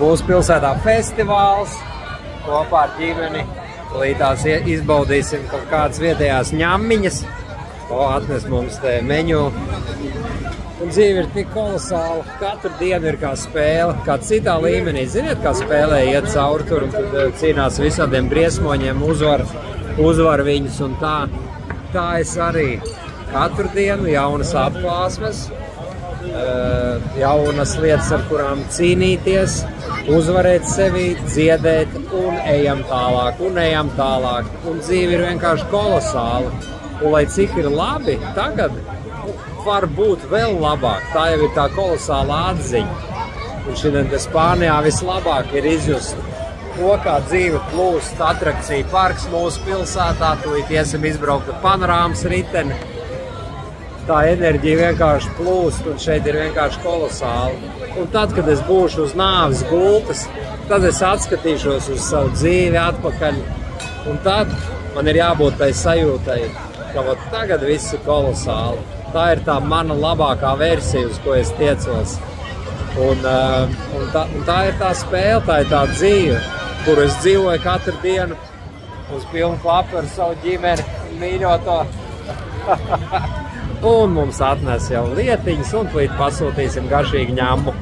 Būs pilsētā festivāls kopā ar ģimeni. Līdz izbaudīsim kaut kādas vietējās ņammiņas. Atnes mums te meņu. Un dzīve ir tik kolosāla. Katru dienu ir kā spēle, kā citā līmenī. Ziniet, kā spēlē iet cauri tur un tad cīnās visādiem briesmoņiem, uzvar viņus un tā. Tā es arī katru dienu jaunas atklāsmes, jaunas lietas, ar kurām cīnīties, uzvarēt sevi, dziedēt un ejam tālāk, un dzīve ir vienkārši kolosāla. Un lai cik ir labi, tagad var būt vēl labāk. Tā jau ir tā kolosāla atziņa. Un šodien te Spānijā vislabāk ir izjust to, kā dzīve plūst, atrakcija parks mūsu pilsētā, tūlīt iesim izbraukt ar panorāmas riteni. Tā enerģija vienkārši plūst, un šeit ir vienkārši kolosāli. Un tad, kad es būšu uz nāves gultas, tad es atskatīšos uz savu dzīvi atpakaļ. Un tad man ir jābūt tai sajūtai, ka tagad viss ir kolosāli. Tā ir tā mana labākā versija, uz ko es tiecos. Un tā ir tā spēle, tā ir tā dzīve, kuru es dzīvoju katru dienu uz pilnu klapu ar savu ģimeni, mīļoto. Un mums atnes jau lietiņas, un līdz pasūtīsim garšīgu ņamu.